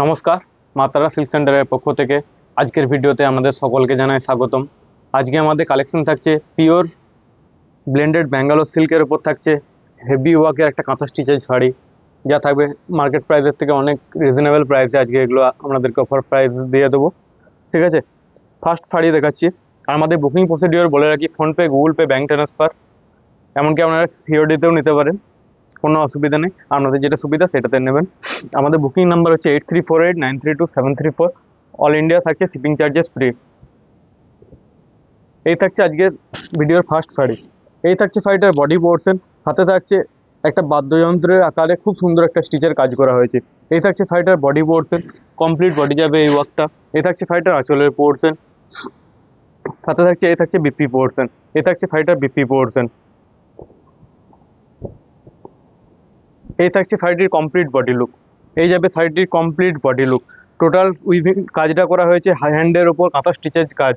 নমস্কার, মা তারা সিল্ক সেন্টারের পক্ষ থেকে আজকের ভিডিওতে আমাদের সকলকে জানাই স্বাগতম। আজকে আমাদের কালেকশন থাকছে পিওর ব্লেন্ডেড ব্যাঙ্গালোর সিল্কের উপর থাকছে হেভি ওয়ার্কের একটা কাঁথা স্টিচের শাড়ি, যা থাকবে মার্কেট প্রাইসের থেকে অনেক রিজনেবল প্রাইসে। আজকে এগুলো আপনাদেরকে অফার প্রাইস দিয়ে দেবো, ঠিক আছে। ফার্স্ট শাড়ি দেখাচ্ছি। আর আমাদের বুকিং প্রসিডিওর বলে রাখি, PhonePe, Google pay, bank transfer, এমনকি আপনারা সিওডিতেও নিতে পারেন, কোনো অসুবিধা নেই। আপনাদের যেটা সুবিধা সেটাতে নেবেন। আমাদের বুকিং নাম্বার হচ্ছে 8348932734। অল ইন্ডিয়া থাকছে, শিপিং চার্জেস ফ্রি। এই থাকছে আজকের ভিডিওর ফার্স্ট শাড়ি। এই থাকছে শাড়িটার বডি পোর্শন। হাতে থাকছে একটা বাদ্যযন্ত্রের আকারে খুব সুন্দর একটা স্টিচের কাজ করা হয়েছে। এই থাকছে শাড়িটার বডি পোর্শন, কমপ্লিট বডি যাবে এই ওয়ার্কটা। এই থাকছে শাড়িটার আঁচলের পোর্শন। সাথে থাকছে এই থাকছে বিপি পোর্শন। এই থাকছে শাড়িটার বিপি পোর্শন। এই থাকছে শাড়িটির কমপ্লিট বডি লুক। এই যাবে শাড়িটির complete body look. Total weaving কাজটা করা হয়েছে হ্যান্ডের ওপর কাঁথা স্টিচের কাজ,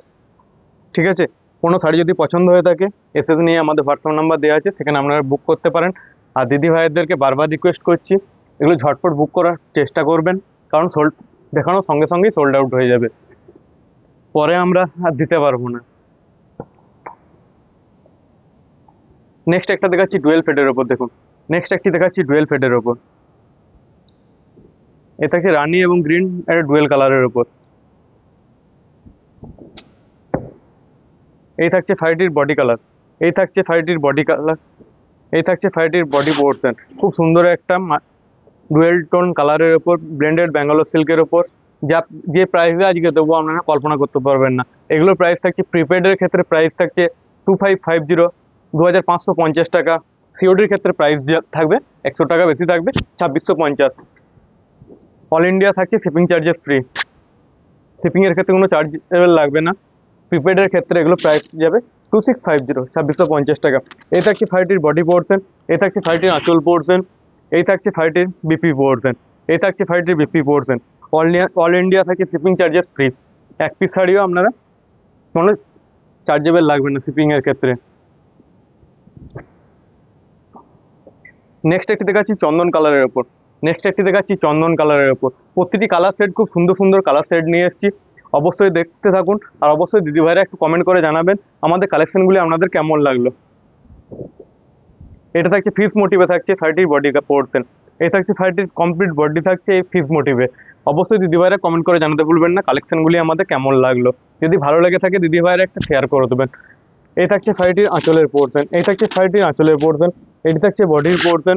ঠিক আছে। কোনো শাড়ি যদি পছন্দ হয়ে থাকে এসএস নিয়ে আমাদের হোয়াটসঅ্যাপ নাম্বার দেওয়া আছে, সেখানে আপনারা বুক করতে পারেন। আর দিদি ভাইদেরকে বারবার রিকোয়েস্ট করছি, এগুলো ঝটপট বুক করার চেষ্টা করবেন, কারণ দেখানোর সঙ্গে সঙ্গেই সোল্ড আউট হয়ে যাবে, পরে আমরা আর দিতে পারবো না। নেক্সট একটা দেখাচ্ছি ডুয়েল ফেডের ওপর, দেখুন। নেক্সট একটি দেখাচ্ছি ডুয়েল ফেডের ওপর। এ থাকছে রানি এবং গ্রিন একটা ডুয়েল কালারের ওপর। এই থাকছে শাড়িটির বডি কালার। এই থাকছে শাড়িটির বডি কালার। এই থাকছে শাড়িটির বডি পোর্শন। খুব সুন্দর একটা ডুয়েল টোন কালারের ওপর ব্লেন্ডেড ব্যাঙ্গালোর সিল্কের ওপর, যা যে প্রাইসে আজকে দেবো আপনারা কল্পনা করতে পারবেন না। এগুলোর প্রাইস থাকছে, প্রিপেডের ক্ষেত্রে প্রাইস থাকছে 2550, 2550 টাকা। সিওডির ক্ষেত্রে প্রাইস থাকবে 100 টাকা বেশি থাকবে, 2650। অল ইন্ডিয়া থাকছে, শিপিং চার্জেস ফ্রি। শিপিংয়ের ক্ষেত্রে কোনো চার্জ লাগবে না। প্রিপেডের ক্ষেত্রে এগুলো প্রাইস যাবে 2650, 2650 টাকা। এই থাকছে শাড়িটির বডি পোর্শন। এই থাকছে শাড়িটির আঁচল পোর্শন। এই থাকছে শাড়িটির বিপি পোর্শন। এই থাকছে শাড়িটির বিপি পোর্শন। অল ইন্ডিয়া থাকছে, শিপিং চার্জেস ফ্রি। এক পিস শাড়িও আপনারা কোনো চার্জেবল লাগবে না শিপিংয়ের ক্ষেত্রে। নেক্সট একটি দেখাচ্ছি চন্দন কালারের ওপর। নেক্সট একটি দেখাচ্ছি চন্দন কালারের ওপর। প্রতিটি কালার সেট খুব সুন্দর সুন্দর কালার সেট নিয়ে এসেছি, অবশ্যই দেখতে থাকুন। আর অবশ্যই দিদিভাইরা একটু কমেন্ট করে জানাবেন আমাদের কালেকশনগুলি আপনাদের কেমন লাগলো। এটা থাকছে ফিস মোটিভে থাকছে শাড়িটির বডি পোর্শন। এই থাকছে শাড়িটির কমপ্লিট বডি থাকছে এই ফিস মোটিভে। অবশ্যই দিদিভাইরা কমেন্ট করে জানাতে ভুলবেন না কালেকশনগুলি আমাদের কেমন লাগলো। যদি ভালো লেগে থাকে দিদিভাইরা একটা শেয়ার করে দেবেন। এই থাকছে শাড়িটির আঁচলের পোর্শন। এই থাকছে শাড়িটির আঁচলের পোর্শন। এটি থাকছে বডির পোর্শন।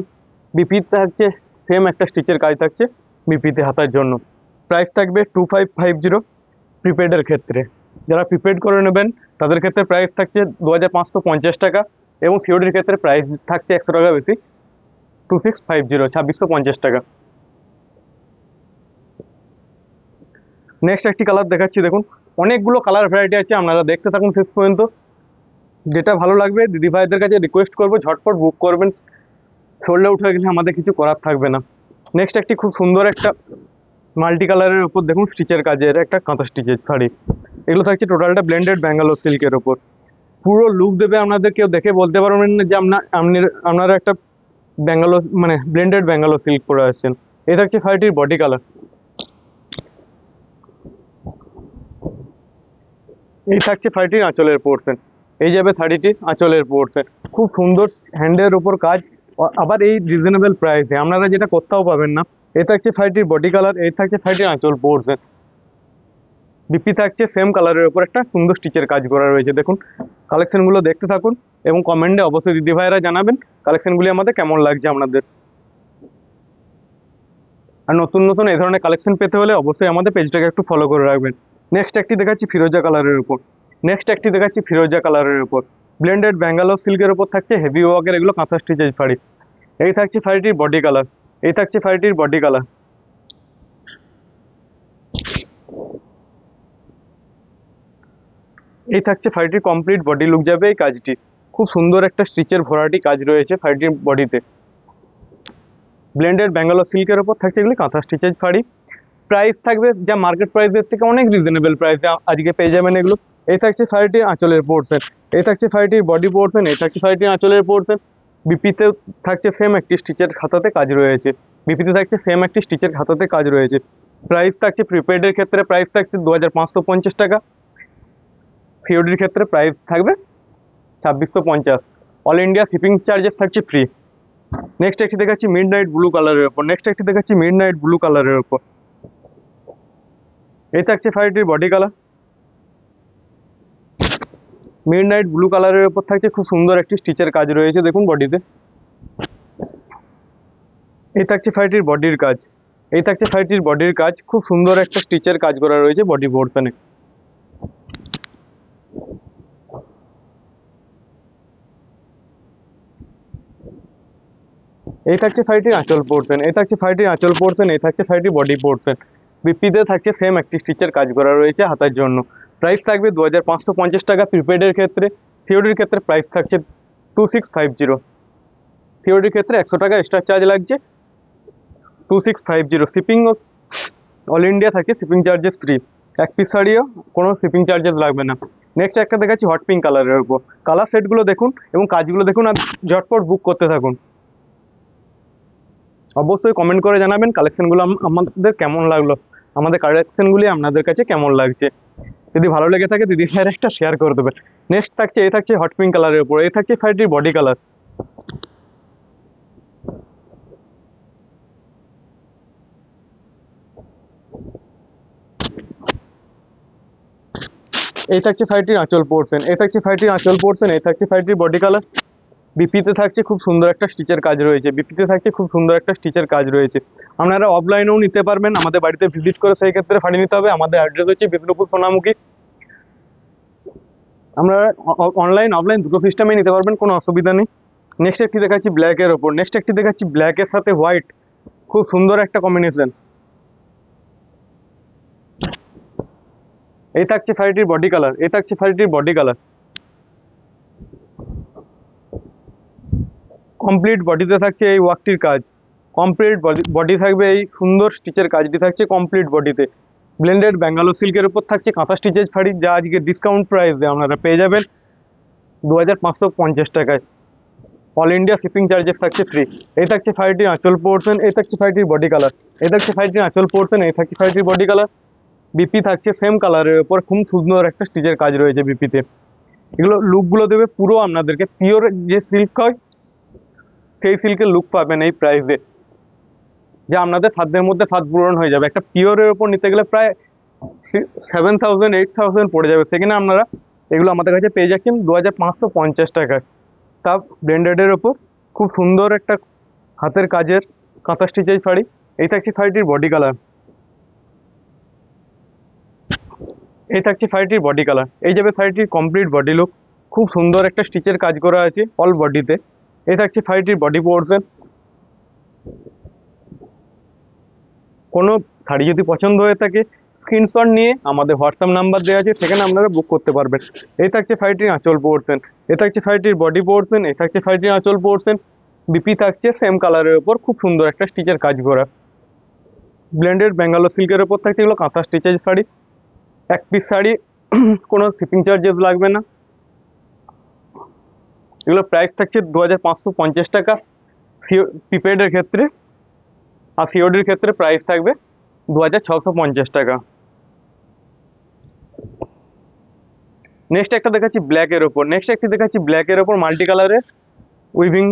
বিপি থাকছে সেম একটা স্টিচের কাজ থাকছে বিপিতে হাতার জন্য। প্রাইস থাকবে 2550 প্রিপেডের ক্ষেত্রে। যারা প্রিপেড করে নেবেন তাদের ক্ষেত্রে প্রাইস থাকছে 2550 টাকা, এবং সিওডির ক্ষেত্রে প্রাইস থাকছে 100 টাকা বেশি, 2650, 2650 টাকা। নেক্সট একটি কালার দেখাচ্ছি, দেখুন। অনেকগুলো কালার ভ্যারাইটি আছে, আপনারা দেখতে থাকুন শেষ পর্যন্ত। যেটা ভালো লাগবে দিদিভাইদের কাছে রিকোয়েস্ট করবো ঝটপট বুক করবেন, সোল্ড আউট হয়ে গেলে আমাদের কিছু করার থাকবে না। নেক্সট একটি খুব সুন্দর একটা মাল্টি কালারের উপর, দেখুন, স্টিচের কাজের একটা কাঁথা স্টিচের শাড়ি। এগুলো থাকছে টোটালটা ব্লেন্ডেড ব্যাঙ্গালোর সিল্কের ওপর। পুরো লুক দেবে আপনাদের, কেউ দেখে বলতে পারবেন না যে আপনারা একটা ব্যাঙ্গালোর মানে ব্লেন্ডেড ব্যাঙ্গালোর সিল্ক পরে আসছেন। এই থাকছে শাড়িটির বডি কালার। এই থাকছে শাড়িটির আঁচলের পোর্শন। এই যাবে শাড়িটির আঁচলের পোর্শন। খুব সুন্দর হ্যান্ডের ওপর কাজ, আবার এই রিজনেবল প্রাইসে আপনারা যেটা কোথাও পাবেন না। এই থাকছে শাড়িটির বডি কালার। এই থাকছে শাড়িটির আঁচল পোর্শন। বিপি থাকছে সেম কালারের ওপর একটা সুন্দর স্টিচের কাজ করা রয়েছে। দেখুন, কালেকশনগুলো দেখতে থাকুন এবং কমেন্টে অবশ্যই দিদিভাইরা জানাবেন কালেকশনগুলি আমাদের কেমন লাগছে আপনাদের। আর নতুন নতুন এই ধরনের কালেকশন পেতে হলে অবশ্যই আমাদের পেজটাকে একটু ফলো করে রাখবেন। নেক্সট একটি দেখাচ্ছি ফিরোজা কালারের উপর। নেক্সট একটি দেখাচ্ছি ফিরোজা কালারের উপর। ব্লেন্ডেড ব্যাঙ্গালোর সিল্কের উপর থাকছে হেভি ওয়ার্কের এগুলো কাঁথা স্টিচের শাড়ি। এই থাকছে শাড়িটির বডি কালার। এই থাকছে শাড়িটির বডি কালার। এই থাকছে শাড়িটির কমপ্লিট বডি লুক যাবে এই কাজটি। খুব সুন্দর একটা স্টিচের ভরাটি কাজ রয়েছে শাড়িটির বডিতে। ব্লেন্ডেড ব্যাঙ্গালোর সিল্কের ওপর থাকছে এগুলি কাঁথা স্টিচের শাড়ি। প্রাইস থাকবে যা মার্কেট প্রাইসের থেকে অনেক রিজনেবল প্রাইসে আজকে পেয়ে যাবেন এগুলো। এই থাকছে শাড়িটির আঁচলের পোর্শন। এই থাকছে শাড়িটির বডি পোর্শন। এই থাকছে শাড়িটির আঁচলের পোর্শন। বিপিতে থাকছে সেম একটি স্টিচের খাতাতে কাজ রয়েছে। বিপিতে থাকছে সেম একটি স্টিচের খাতাতে কাজ রয়েছে। প্রাইস থাকছে প্রিপেডের ক্ষেত্রে প্রাইস থাকছে 2550 টাকা, সিওডির ক্ষেত্রে প্রাইস থাকবে 2650। অল ইন্ডিয়া শিপিং চার্জেস থাকছে ফ্রি। নেক্সট একটি দেখাচ্ছি মিড নাইট ব্লু কালারের ওপর, এই থাকছে শাড়িটির body colour. Mid night blue কালারের ওপর থাকছে খুব সুন্দর একটি স্টিচের কাজ রয়েছে, দেখুন বডিতে। এই থাকছে শাড়িটির বডির কাজ, খুব সুন্দর একটা স্টিচের কাজ করা রয়েছে বডি পোর্শনে। এই থাকছে শাড়িটির আঁচল পোর্শন, এই থাকছে শাড়িটির বডি পোর্শন। বিপিতে থাকছে সেম একটি স্টিচের কাজ করা রয়েছে হাতার জন্য। প্রাইস থাকবে 2550 টাকা প্রিপেডের ক্ষেত্রে। সিওডির ক্ষেত্রে প্রাইস থাকছে 2650। সিওডির ক্ষেত্রে 100 টাকা এক্সট্রা চার্জ লাগছে, 2650। শিপিং অল ইন্ডিয়া থাকছে শিপিং চার্জেস ফ্রি। এক পিস শাড়িও কোনো শিপিং চার্জেস লাগবে না। নেক্সট একটা দেখাচ্ছি হট পিঙ্ক কালারের উপর। কালার সেটগুলো দেখুন এবং কাজগুলো দেখুন আর ঝটপট বুক করতে থাকুন। অবশ্যই কমেন্ট করে জানাবেন কালেকশনগুলো আমাদের কেমন লাগলো, আমাদের কালেকশনগুলি আপনাদের কাছে কেমন লাগছে। যদি ভালো লেগে থাকে দিদি ভাইয়ের একটা শেয়ার করে দেবেন। নেক্সট থাকছে এই থাকছে হট পিঙ্ক কালারের উপর, এই থাকছে শাড়িটির বডি কালার। এই থাকছে শাড়িটির আঁচল পোর্শন, এই থাকছে শাড়িটির বডি কালার। বিপিতে থাকছে খুব সুন্দর একটা স্টিচের কাজ রয়েছে। আপনারা অফলাইনেও নিতে পারবেন, আমাদের বাড়িতে ভিজিট করে সেই ক্ষেত্রে শাড়ি নিতে হবে। আমাদের অ্যাড্রেস হচ্ছে বিষ্ণুপুর সোনামুখী। আমরা অনলাইন অফলাইন দুটো সিস্টেমে নিতে পারবেন, কোনো অসুবিধা নেই। নেক্সট একটি দেখাচ্ছি ব্ল্যাকের সাথে হোয়াইট, খুব সুন্দর একটা কম্বিনেশন। এই থাকছে শাড়িটির বডি কালার, কমপ্লিট বডিতে থাকছে এই ওয়ার্কটির কাজ। কমপ্লিট বডি থাকবে এই সুন্দর স্টিচের কাজটি থাকছে কমপ্লিট বডিতে। ব্লেন্ডেড ব্যাঙ্গালোর সিল্কের উপর থাকছে কাঁথা স্টিচের শাড়ি, যা আজকে ডিসকাউন্ট প্রাইসে আপনারা পেয়ে যাবেন 2550 টাকায়। অল ইন্ডিয়া শিপিং চার্জেস থাকছে ফ্রি। এই থাকছে শাড়িটির আঁচল পোর্শন, এই থাকছে শাড়িটির বডি কালার। বিপি থাকছে সেম কালারের উপর, খুব সুন্দর একটা স্টিচের কাজ রয়েছে বিপিতে। এগুলো লুকগুলো দেবে পুরো আপনাদেরকে পিওর যে সিল্ক হয় সেই সিল্কের লুক পাবেন এই প্রাইসে, যা আপনাদের সাধ্যের মধ্যে সাধ্য পূরণ হয়ে যাবে। একটা পিওরের ওপর নিতে গেলে প্রায় 7000-8000 পড়ে যাবে, সেখানে আপনারা এগুলো আমাদের কাছে পেয়ে যাচ্ছেন 2550 টাকায়। তা ব্লেন্ডেডের ওপর খুব সুন্দর একটা হাতের কাজের কাঁথা স্টিচের শাড়ি। এই থাকছে শাড়িটির বডি কালার, এই যাবে শাড়িটির কমপ্লিট বডি লুক। খুব সুন্দর একটা স্টিচের কাজ করা আছে অল বডিতে। এই থাকছে শাড়িটির বডি পোর্শন। কোনো শাড়ি যদি পছন্দ হয়ে থাকে স্ক্রিনশট নিয়ে আমাদের হোয়াটসঅ্যাপ নাম্বার দেওয়া আছে, সেখানে আপনারা বুক করতে পারবেন। এই থাকছে শাড়িটির আঁচল পোর্শন, এই থাকছে শাড়িটির বডি পোর্শন, এই থাকছে শাড়িটির আঁচল পোর্শন। বিপি থাকছে সেম কালারের ওপর, খুব সুন্দর একটা স্টিচের কাজ করা। ব্লেন্ডেড ব্যাঙ্গালোর সিল্কের ওপর থাকছে এগুলো কাঁথা স্টিচের শাড়ি। এক পিস শাড়ি কোনো শিপিং চার্জেস লাগবে না। এগুলো প্রাইস থাকছে 2550 টাকা প্রিপেডের ক্ষেত্রে, আর সিওডির ক্ষেত্রে প্রাইস থাকবে 2650 টাকা। নেক্সট একটা দেখাচ্ছি ব্ল্যাকের ওপর মাল্টি কালারের উইভিং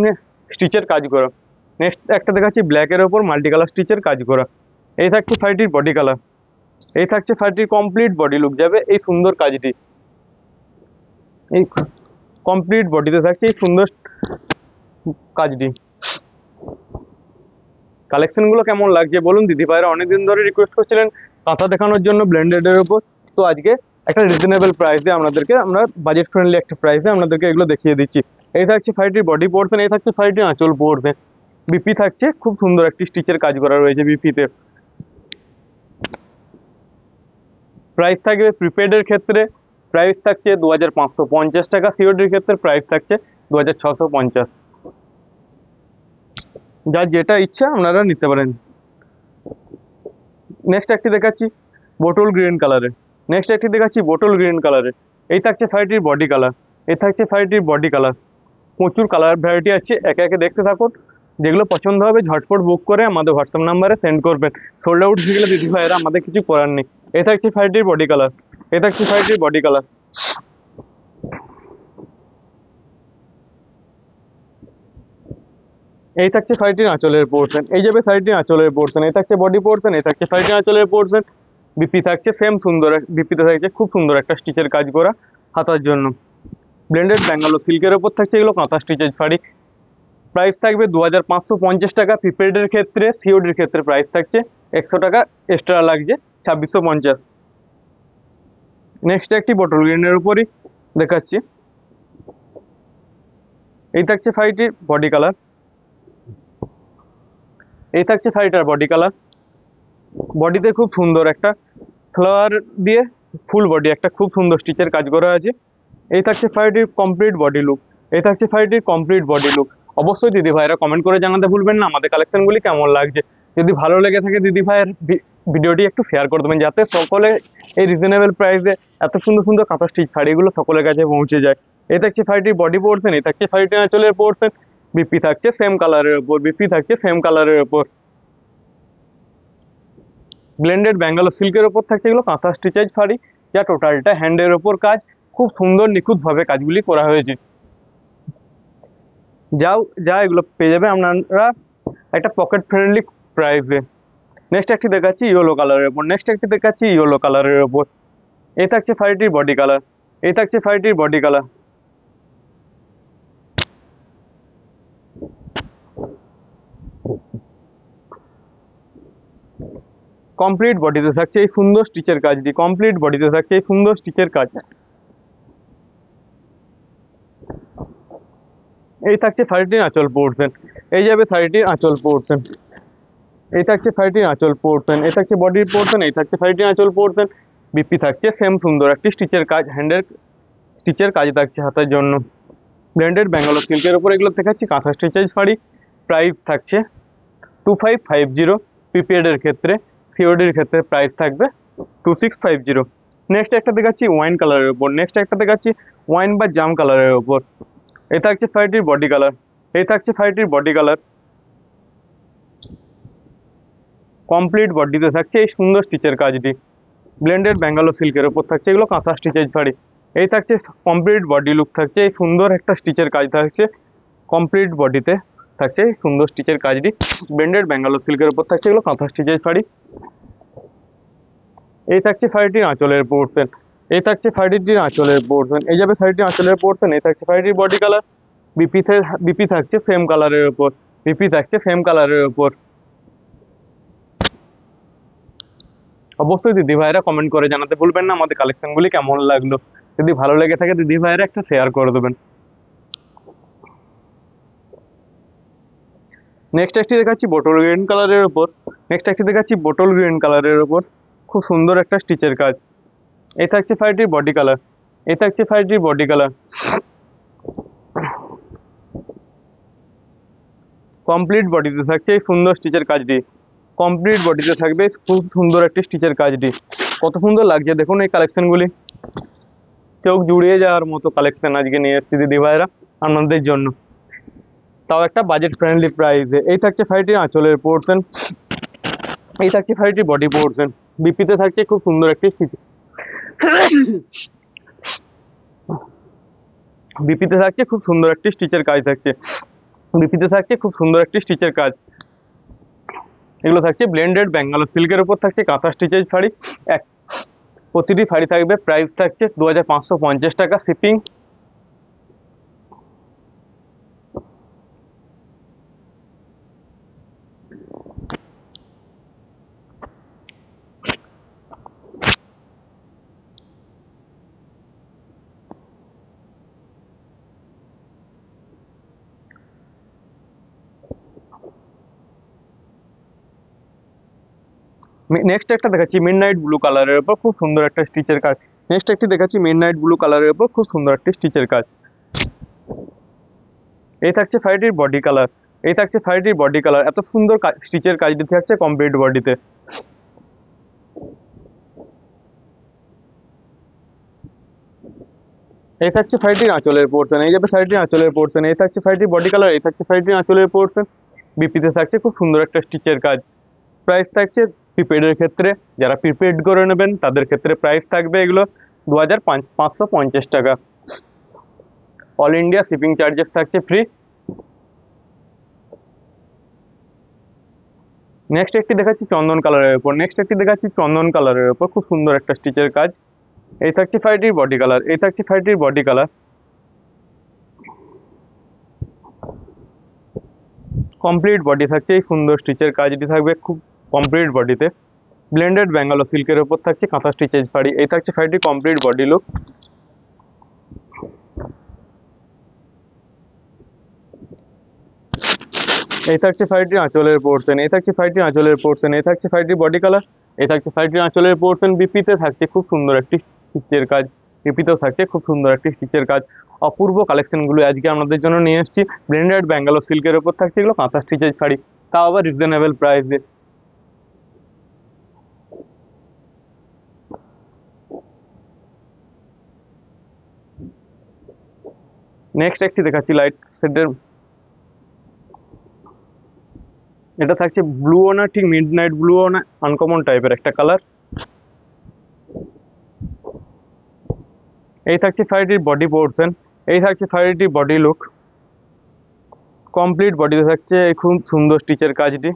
স্টিচের কাজ করা। মাল্টি কালার স্টিচের কাজ করা। এই থাকছে শাড়িটির বডি কালার, এই থাকছে শাড়িটির কমপ্লিট বডি লুক যাবে এই সুন্দর কাজটি। এই কমপ্লিট বডিতে থাকছে এই সুন্দর কাজটি। কালেকশনগুলো কেমন লাগছে বলুন। দিদি ভাইরা অনেকদিন ধরে রিকোয়েস্ট করছিলেন কাঁথা দেখানোর জন্য ব্লেন্ডেডের ওপর, তো আজকে একটা রিজনেবল প্রাইসে আমরা বাজেট ফ্রেন্ডলি একটা প্রাইসে আপনাদেরকে এগুলো দেখিয়ে দিচ্ছি। এই থাকছে শাড়িটির বডি পোর্শন, এই থাকছে শাড়িটির আঁচল পোর্শন। বিপি থাকছে খুব সুন্দর একটি স্টিচের কাজ করা রয়েছে বিপিতে। প্রাইস থাকবে প্রিপেডের ক্ষেত্রে প্রাইস থাকছে 2550 টাকা, সিওডির ক্ষেত্রে প্রাইস থাকছে 2650। যার যেটা ইচ্ছা আপনারা নিতে পারেন। নেক্সট একটি দেখাচ্ছি বোটল গ্রিন কালারের, এই থাকছে শাড়িটির বডি কালার, প্রচুর কালার ভ্যারাইটি আছে, একে একে দেখতে থাকুন। যেগুলো পছন্দ হবে ঝটপট বুক করে আমাদের হোয়াটসঅ্যাপ নাম্বারে সেন্ড করবেন। সোল্ড আউট হয়ে গেলে দিদি ভাইয়েরা আমাদের কিছু করার নেই। এটা হচ্ছে শাড়িটির বডি কালার, এটা হচ্ছে শাড়িটির বডি কালার। এই থাকছে শাড়িটির আঁচলের পোর্শন, এই যাবে শাড়িটির আঁচলের পোর্শন, এই থাকছে বডি পোর্শন, এই থাকছে শাড়িটির আঁচলের পোর্শন। বিপি থাকছে সেম সুন্দর, বিপিতে থাকছে খুব সুন্দর একটা স্টিচের কাজ করা হাতার জন্য। ব্লেন্ডেড ব্যাঙ্গালোর সিল্কের ওপর থাকছে এগুলো কাঁথা স্টিচের শাড়ি। প্রাইস থাকবে 2550 টাকা প্রিপেডের ক্ষেত্রে, সিওডির ক্ষেত্রে প্রাইস থাকছে 100 টাকা এক্সট্রা লাগছে 2650। নেক্সট একটি বটল গ্রিনের উপরই দেখাচ্ছি। এই থাকছে শাড়িটির বডি কালার, এই থাকছে শাড়িটার বডি কালার। বডিতে খুব সুন্দর একটা ফ্লাওয়ার দিয়ে ফুল বডি একটা খুব সুন্দর স্টিচের কাজ করা আছে। এই থাকছে শাড়িটির কমপ্লিট বডি লুক, এই থাকছে শাড়িটির কমপ্লিট বডি লুক। অবশ্যই দিদি ভাইরা কমেন্ট করে জানাতে ভুলবেন না আমাদের কালেকশনগুলি কেমন লাগছে। যদি ভালো লেগে থাকে দিদি ভাইয়ের ভিডিওটি একটু শেয়ার করে দেবেন, যাতে সকলে এই রিজনেবল প্রাইসে এত সুন্দর সুন্দর কাঁথা স্টিচ শাড়িগুলো সকলের কাছে পৌঁছে যায়। এই থাকছে শাড়িটির বডি পোর্শন, এই থাকছে শাড়িটির আঁচলের পোর্শন। বিপি থাকছে সেম কালারের ওপর, বিপি থাকছে সেম কালারের ওপর। ব্লেন্ডেড ব্যাঙ্গালোর সিল্কের ওপর থাকছে এগুলো কাঁথা স্টিচেজ শাড়ি, যা টোটালটা হ্যান্ডের ওপর কাজ, খুব সুন্দর নিখুঁতভাবে কাজগুলি করা হয়েছে। যা এগুলো পেয়ে যাবে আপনারা একটা পকেট ফ্রেন্ডলি প্রাইসে। নেক্সট একটি দেখাচ্ছি ইয়েলো কালারের ওপর, নেক্সট একটি দেখাচ্ছি ইয়েলো কালারের ওপর। এই থাকছে শাড়িটির বডি কালার, এই থাকছে শাড়িটির বডি কালার। কমপ্লিট বডিতে থাকছে এই সুন্দর স্টিচের কাজটি, কমপ্লিট বডিতে থাকছে এই সুন্দর স্টিচের কাজ। এই থাকছে শাড়িটির আঁচল পোর্শন, এই যাবে শাড়িটির আঁচল পোর্শন। এই থাকছে শাড়িটির আঁচল পোর্শন, এই থাকছে বডির পোর্শন, এই থাকছে শাড়িটির আঁচল পোর্শন। বিপি থাকছে সেম সুন্দর একটি স্টিচের কাজ, হ্যান্ডের স্টিচের কাজ থাকছে হাতের জন্য। ব্র্যান্ডেড ব্যাঙ্গালোর সিল্কের উপর এগুলো দেখাচ্ছি কাঁথা স্টিচেজ শাড়ি। প্রাইস থাকছে 2550 প্রিপেডের ক্ষেত্রে, সিওডির ক্ষেত্রে প্রাইস থাকবে 2650। নেক্সট একটা দেখাচ্ছি ওয়াইন কালারের উপর, নেক্সট একটা দেখাচ্ছি ওয়াইন বা জাম কালারের উপর। এই থাকছে শাড়িটির বডি কালার, এই থাকছে শাড়িটির বডি কালার। কমপ্লিট বডিতে থাকছে এই সুন্দর স্টিচের কাজটি। ব্লেন্ডেড ব্যাঙ্গালোর সিল্কের উপর থাকছে এগুলো কাঁথা স্টিচেজ শাড়ি। এই থাকছে কমপ্লিট বডি লুক, থাকছে এই সুন্দর একটা স্টিচের কাজ থাকছে। কমপ্লিট বডিতে থাকছে এই সুন্দর স্টিচের কাজটি। ব্লেন্ডেড ব্যাঙ্গালোর সিল্কের উপর থাকছে এগুলো কাঁথা স্টিচেজ শাড়ি। এই থাকছে শাড়িটির আঁচলের পোর্শন, এই থাকছে শাড়িটির আঁচলের পোর্শন, এই যাবে শাড়িটির আঁচলের পোর্শন। এই থাকছে শাড়িটির বডি কালার। বিপি থাকছে সেম কালারের উপর, বিপি থাকছে সেম কালারের উপর। অবশ্যই দিদি ভাইরা কমেন্ট করে জানাতে ভুলবেন না আমাদের কালেকশনগুলি কেমন লাগলো। যদি ভালো লেগে থাকে দিদি ভাইরা একটা শেয়ার করে দেবেন। নেক্সট একটি দেখাচ্ছি বোটল গ্রিন কালারের উপর, নেক্সট একটি দেখাচ্ছি বোটল গ্রিন কালারের উপর। খুব সুন্দর একটা স্টিচের কাজ। এই থাকছে শাড়িটির বডি কালার, এই থাকছে শাড়িটির বডি কালার। কমপ্লিট বডিতে থাকছে এই সুন্দর স্টিচের কাজটি, কমপ্লিট বডিতে থাকবে খুব সুন্দর একটি স্টিচের কাজটি। কত সুন্দর লাগছে দেখুন এই কালেকশনগুলি, চোখ জুড়িয়ে যাওয়ার মতো কালেকশন আজকে নিয়ে এসেছি দিদি ভাইরা আপনাদের জন্য, তাও একটা বাজেট ফ্রেন্ডলি প্রাইসে। এই থাকছে শাড়িটির আঁচলের পোর্শন, এই থাকছে শাড়িটির বডি পোর্শন। বিপিতে থাকছে খুব সুন্দর একটি স্টিচ, বিপিতে থাকছে খুব সুন্দর একটি স্টিচের কাজ থাকছে, বিপিতে থাকছে খুব সুন্দর একটি স্টিচের কাজ। এগুলো থাকছে ব্লেন্ডেড ব্যাঙ্গালোর সিল্কের উপর থাকছে কাঁথা স্টিচের শাড়ি। প্রতিটি শাড়ি থাকবে প্রাইস থাকছে 2550 টাকা শিপিং। নেক্সট একটা দেখাচ্ছি মিডনাইট ব্লু কালারের উপর খুব সুন্দর একটা স্টিচের কাজ। নেক্সট একটি দেখাচ্ছি মিডনাইট ব্লু কালারের উপর খুব সুন্দর একটি স্টিচের কাজ। এই থাকছে শাড়িটির বডি কালার, এই থাকছে শাড়িটির বডি কালার। এত সুন্দর স্টিচের কাজটি থাকছে কমপ্লিট বডিতে। এই থাকছে শাড়িটির আঁচলের পোর্শন, এই যাবে শাড়িটির আঁচলের পোর্শন। এই থাকছে শাড়িটির বডি কালার, এই থাকছে শাড়িটির আঁচলের পোর্শন। বিপিতে থাকছে খুব সুন্দর একটা স্টিচের কাজ। প্রাইস থাকছে প্রিপেডের ক্ষেত্রে, যারা প্রিপেড করে নেবেন তাদের ক্ষেত্রে প্রাইস থাকবে এগুলো 2550 টাকা। অল ইন্ডিয়া শিপিং চার্জেস থাকছে ফ্রি। নেক্সট একটি দেখাচ্ছি চন্দন কালারের উপর। খুব সুন্দর একটা স্টিচের কাজ। এই থাকছে ফাইটির বডি কালার। কমপ্লিট বডি থাকছে, এই সুন্দর স্টিচের কাজটি থাকবে খুব কমপ্লিট বডিতে। ব্লেন্ডেড ব্যাঙ্গালোর সিল্কের উপর থাকছে কাঁথা স্টিচের শাড়ি। এই থাকছে শাড়িটির কমপ্লিট বডি লুক। এই থাকছে শাড়িটির আঁচলের পোর্শন। এই থাকছে শাড়িটির বডি কালার। এই থাকছে শাড়িটির আঁচলের পোর্শন। বিপিতে থাকছে খুব সুন্দর একটি স্টিচের কাজ। বিপিতেও থাকছে খুব সুন্দর একটি স্টিচের কাজ। অপূর্ব কালেকশনগুলো আজকে আপনাদের জন্য নিয়ে এসেছি। ব্লেন্ডেড ব্যাঙ্গালোর সিল্কের উপর থাকছে এগুলো কাঁথা স্টিচের শাড়ি, তাও আবার রিজনেবল প্রাইসে। নেক্সট একটি দেখাচ্ছি লাইট শেডের। এটা থাকছে ব্লুও না, ঠিক মিড নাইট ব্লুও না, আনকমন টাইপের একটা কালার। এই থাকছে শাড়িটির বডি পোর্শন। এই থাকছে শাড়িটির বডি লুক। কমপ্লিট বডিতে থাকছে এই খুব সুন্দর স্টিচের কাজটি।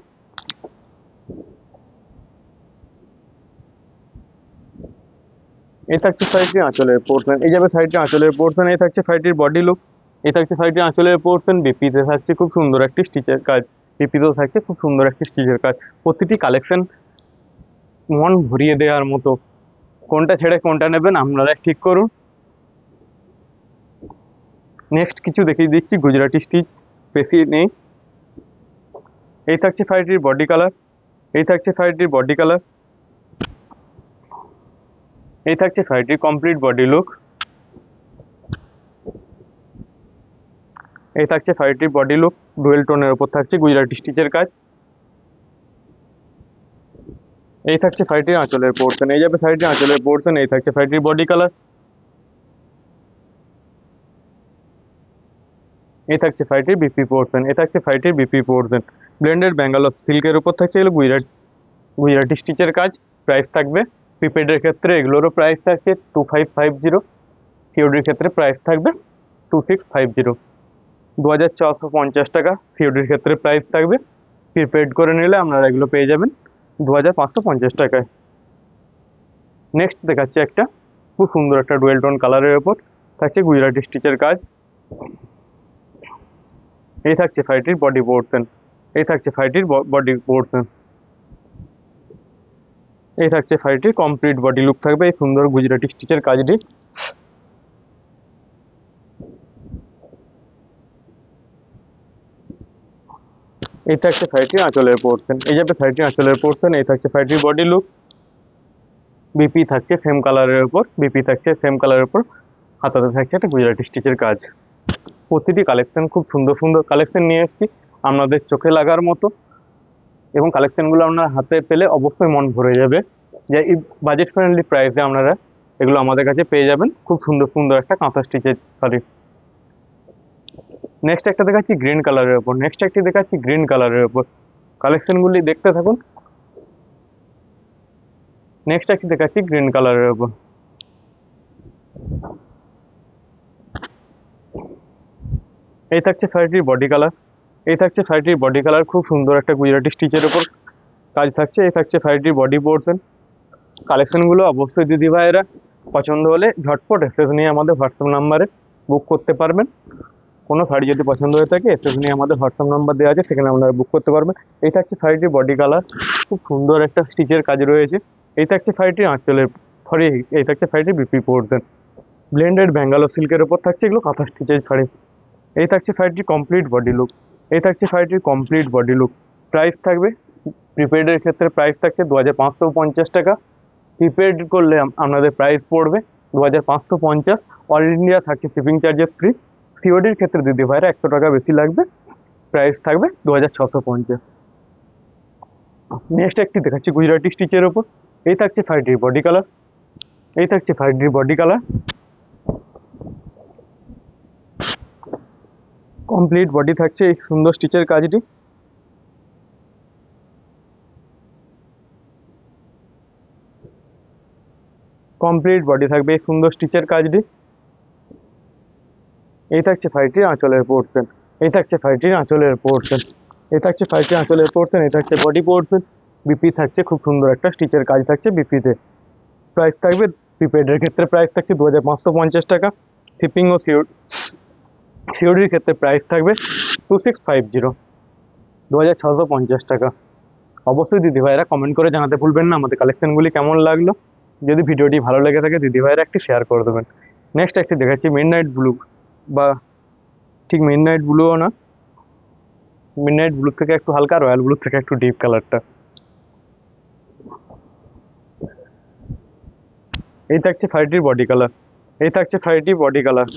এই থাকছে শাড়িটির আঁচলের পোর্শন। এই যাবে শাড়িটির আঁচলের পোর্শন। এই থাকছে শাড়িটির বডি লুক। এই থাকছে শাড়িটির আঁচলের পোর্শন। বিপিতে থাকছে খুব সুন্দর একটি স্টিচের কাজ। বিপিতেও থাকছে খুব সুন্দর একটি স্টিচের কাজ। প্রতিটি কালেকশন মন ভরিয়ে দেওয়ার মতো। কোনটা ছেড়ে কোনটা নেবেন আপনারা ঠিক করুন। নেক্সট কিছু দেখিয়ে দিচ্ছি গুজরাটি স্টিচ, বেশি নেই। এই থাকছে শাড়িটির বডি কালার। এই থাকছে শাড়িটির বডি কালার। এই থাকছে শাড়িটির কমপ্লিট বডি লুক। এই থাকছে শাড়িটির বডি লুক। ডুয়েল টোনের উপর থাকছে গুজরাটি স্টিচের কাজ। এই থাকছে শাড়িটির আঁচলের পোর্শন। এই যাবে শাড়িটির আঁচলের পোর্শন। এই থাকছে শাড়িটির বডি কালার। এই থাকছে শাড়িটির বিপি পোর্শন। এই থাকছে শাড়িটির বিপি পোর্শন। ব্লেন্ডেড ব্যাঙ্গালোর সিল্কের উপর থাকছে এগুলো গুজরাটি স্টিচের কাজ। প্রাইস থাকবে প্রিপেডের ক্ষেত্রে এগুলোরও প্রাইস থাকছে 2550। সিওডির ক্ষেত্রে প্রাইস থাকবে 2650, 2450 টাকা সিওডির ক্ষেত্রে প্রাইস থাকবে। প্রিপেড করে নিলে আপনারা এগুলো পেয়ে যাবেন 2550 টাকায়। নেক্সট দেখাচ্ছি একটা খুব সুন্দর একটা ডুয়েল টোন কালারের ওপর থাকছে গুজরাটি স্টিচের কাজ। এই থাকছে শাড়িটির বডি পোর্শন। এই থাকছে শাড়িটির বডি পোর্শন। এই থাকছে শাড়িটির কমপ্লিট বডি লুক থাকবে এই সুন্দর গুজরাটি স্টিচের কাজটি। এই থাকছে শাড়িটির আঁচলের পোর্শন। এই যাবে শাড়িটির আঁচলের পোর্শন। এই থাকছে শাড়িটির বডি লুক। বিপি থাকছে সেম কালারের উপর। হাতাতে থাকছে একটা গুজরাটি স্টিচের কাজ। প্রতিটি কালেকশন খুব সুন্দর সুন্দর কালেকশন নিয়ে এসেছি আপনাদের চোখে লাগার মতো, এবং কালেকশনগুলো আপনার হাতে পেলে অবশ্যই মন ভরে যাবে যে এই বাজেট ফ্রেন্ডলি প্রাইসে আপনারা এগুলো আমাদের কাছে পেয়ে যাবেন। খুব সুন্দর সুন্দর একটা কাঁথা স্টিচের শাড়ি। নেক্সট একটা দেখাচ্ছি গ্রিন কালারের উপর। কালেকশনগুলি দেখতে থাকুন। নেক্সট একটি দেখাচ্ছি গ্রিন কালারের উপর। এই থাকছে শাড়িটির বডি কালার। খুব সুন্দর একটা গুজরাটি স্টিচের উপর কাজ থাকছে। এই থাকছে শাড়িটির বডি পোর্শন। কালেকশনগুলো অবশ্যই দিদি ভাইয়েরা পছন্দ হলে ঝটপট এসএস নিয়ে আমাদের হোয়াটসঅ্যাপ নাম্বারে বুক করতে পারবেন। কোনো শাড়ি যদি পছন্দ হয়ে থাকে এসএস নিয়ে আমাদের হোয়াটসঅ্যাপ নাম্বার দেওয়া আছে, সেখানে আপনারা বুক করতে পারবেন। এই থাকছে শাড়িটির বডি কালার। খুব সুন্দর একটা স্টিচের কাজ রয়েছে। এই থাকছে শাড়িটির আঁচলের এই থাকছে শাড়িটির বিপি পোর্শন। ব্লেন্ডেড ব্যাঙ্গালোর সিল্কের উপর থাকছে এগুলো কাঁথা স্টিচের শাড়ি। এই থাকছে শাড়িটির কমপ্লিট বডি লুক। প্রাইস থাকবে প্রিপেডের ক্ষেত্রে প্রাইস থাকছে 2550 টাকা। প্রিপেড করলে আপনাদের প্রাইস পড়বে 2550। অল ইন্ডিয়া থাকছে শিপিং চার্জেস ফ্রি। সিওডির ক্ষেত্রে দিদি ভাইরা 100 টাকা বেশি লাগবে। প্রাইস থাকবে 2650। নেক্সট একটি দেখাচ্ছি গুজরাটি স্টিচের ওপর। এই থাকছে শাড়িটির বডি কালার। কমপ্লিট বডি থাকছে এই সুন্দর স্টিচের কাজটি। কমপ্লিট বডি থাকবে এই সুন্দর স্টিচের কাজটি। এই থাকছে শাড়িটির আঁচলের পোর্শন, এই থাকছে শাড়িটির আঁচলের পোর্শন, এই থাকছে শাড়িটির আঁচলের পোর্শন, এই থাকছে বডি পোর্শন। বিপি থাকছে খুব সুন্দর একটা স্টিচের কাজ থাকছে বিপিতে। প্রাইস থাকবে প্রিপেডের ক্ষেত্রে প্রাইস থাকছে 2550 টাকা। শিপিং ও সিওডির ক্ষেত্রে প্রাইস থাকবে 2650, 2650 টাকা। অবশ্যই দিদিভাইরা কমেন্ট করে জানাতে ভুলবেন না আমাদের কালেকশনগুলি কেমন লাগলো। যদি ভিডিওটি ভালো লেগে থাকে দিদিভাইরা একটি শেয়ার করে দেবেন। নেক্সট একটি দেখাচ্ছি মিডনাইট ব্লু, বা ঠিক মিডনাইট ব্লুও না, মিডনাইট ব্লু থেকে একটু হালকা, রয়্যাল ব্লু থেকে একটু ডিপ কালারটা। এই থাকছে শাড়িটির বডি কালার, এই থাকছে শাড়িটির বডি কালার,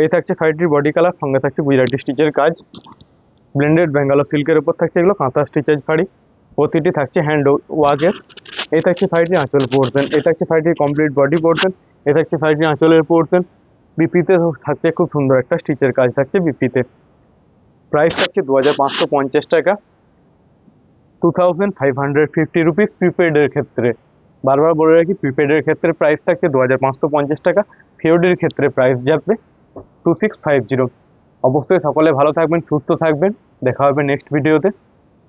এই থাকছে শাড়িটির বডি কালার। সঙ্গে থাকছে গুজরাটি স্টিচের কাজ, ব্লেন্ডেড বেঙ্গালো সিল্কের উপর থাকছে এগুলো কাঁথা স্টিচের শাড়ি। প্রতিটি থাকছে হ্যান্ড ওয়ার্কের। এই থাকছে শাড়িটির আঁচল পোর্শন, এই থাকছে শাড়িটির কমপ্লিট বডি পোর্শন, এই থাকছে শাড়িটির আঁচলের পোর্শন। বিপিতে থাকছে খুব সুন্দর একটা স্টিচের কাজ থাকছে বিপিতে। প্রাইস থাকছে 2550 টাকা, 2550 রুপিস প্রিপেডের ক্ষেত্রে। বারবার বলে রাখি, প্রিপেডের ক্ষেত্রে প্রাইস থাকছে 2550 টাকা, ফিওডির ক্ষেত্রে প্রাইস যাবে 2650। অবশ্যই সকলে ভালো থাকবেন, সুস্থ থাকবেন, দেখা হবে নেক্সট ভিডিওতে।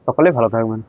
সকলে ভালো থাকবেন।